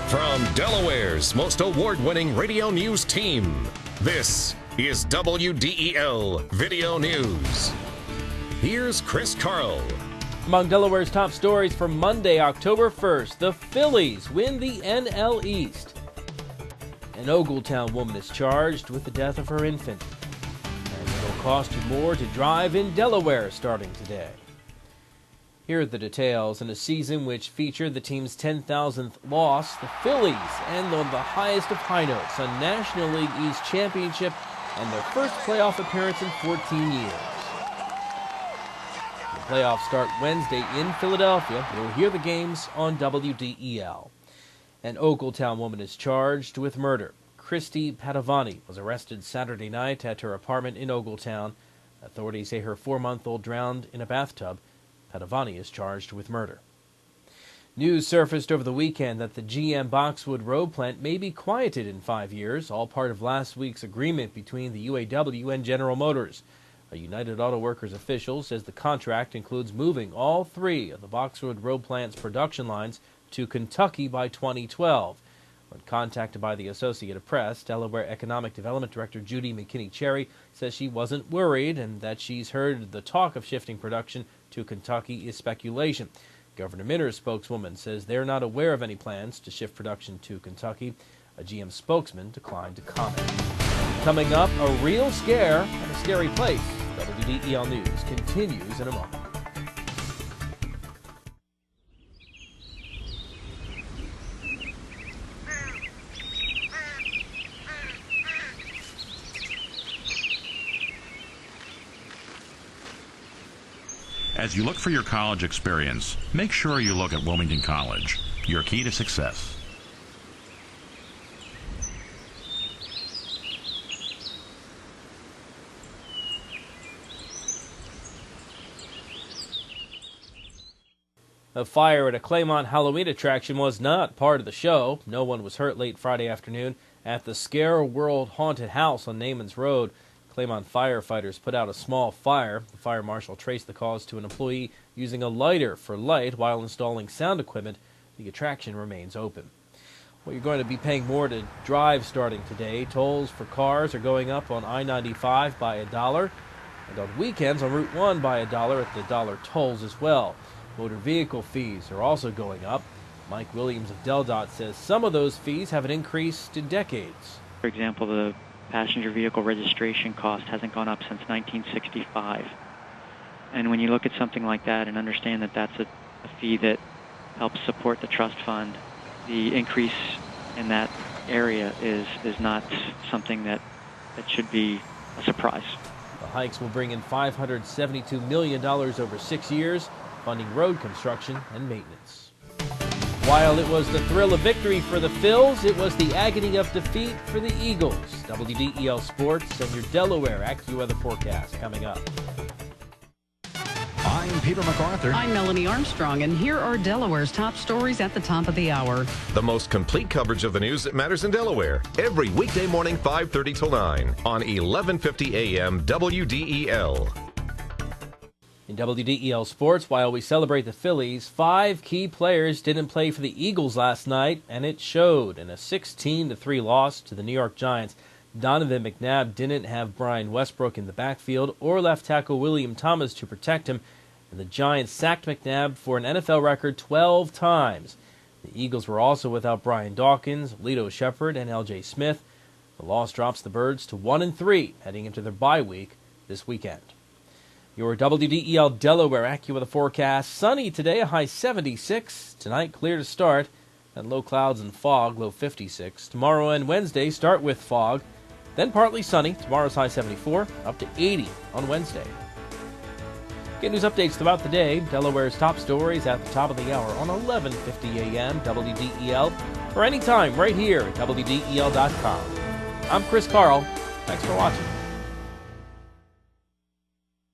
From Delaware's most award-winning radio news team, this is WDEL Video News. Here's Chris Carl. Among Delaware's top stories for Monday, October 1st, the Phillies win the NL East. An Ogletown woman is charged with the death of her infant. And it'll cost you more to drive in Delaware starting today. Here are the details. In a season which featured the team's 10,000th loss, the Phillies end on the highest of high notes, a National League East championship and their first playoff appearance in 14 years. The playoffs start Wednesday in Philadelphia. You'll hear the games on WDEL. An Ogletown woman is charged with murder. Christy Padavani was arrested Saturday night at her apartment in Ogletown. Authorities say her 4-month-old drowned in a bathtub. Padavani is charged with murder. News surfaced over the weekend that the GM Boxwood Road plant may be quieted in 5 years, all part of last week's agreement between the UAW and General Motors. A United Auto Workers official says the contract includes moving all 3 of the Boxwood Road plant's production lines to Kentucky by 2012. When contacted by the Associated Press, Delaware Economic Development Director Judy McKinney-Cherry says she wasn't worried and that she's heard the talk of shifting production to Kentucky is speculation. Governor Minner's spokeswoman says they're not aware of any plans to shift production to Kentucky. A GM spokesman declined to comment. Coming up, a real scare at a scary place. WDEL News continues in a moment. As you look for your college experience, make sure you look at Wilmington College, your key to success. A fire at a Claymont Halloween attraction was not part of the show. No one was hurt late Friday afternoon at the Scare World Haunted House on Naaman's Road. Claymont firefighters put out a small fire. The fire marshal traced the cause to an employee using a lighter for light while installing sound equipment. The attraction remains open. Well, you're going to be paying more to drive starting today. Tolls for cars are going up on I-95 by $1, and on weekends on Route 1 by $1 at the dollar tolls as well. Motor vehicle fees are also going up. Mike Williams of DelDOT says some of those fees haven't increased in decades. For example, the passenger vehicle registration cost hasn't gone up since 1965. And when you look at something like that and understand that that's a fee that helps support the trust fund, the increase in that area is not something that should be a surprise. The hikes will bring in $572 million over 6 years, funding road construction and maintenance. While it was the thrill of victory for the Phils, it was the agony of defeat for the Eagles. WDEL Sports and your Delaware AccuWeather forecast coming up. I'm Peter MacArthur. I'm Melanie Armstrong, and here are Delaware's top stories at the top of the hour. The most complete coverage of the news that matters in Delaware. Every weekday morning, 5:30 till 9 on 1150 AM WDEL. In WDEL Sports, while we celebrate the Phillies, 5 key players didn't play for the Eagles last night, and it showed in a 16-3 loss to the New York Giants. Donovan McNabb didn't have Brian Westbrook in the backfield or left tackle William Thomas to protect him, and the Giants sacked McNabb for an NFL record 12 times. The Eagles were also without Brian Dawkins, Lito Shepherd, and L.J. Smith. The loss drops the Birds to 1-3 heading into their bye week this weekend. Your WDEL Delaware AccuWeather forecast. Sunny today, a high 76. Tonight, clear to start, and low clouds and fog, low 56. Tomorrow and Wednesday start with fog, then partly sunny. Tomorrow's high 74, up to 80 on Wednesday. Get news updates throughout the day. Delaware's top stories at the top of the hour on 1150 AM WDEL, or anytime right here at WDEL.com. I'm Chris Carl. Thanks for watching.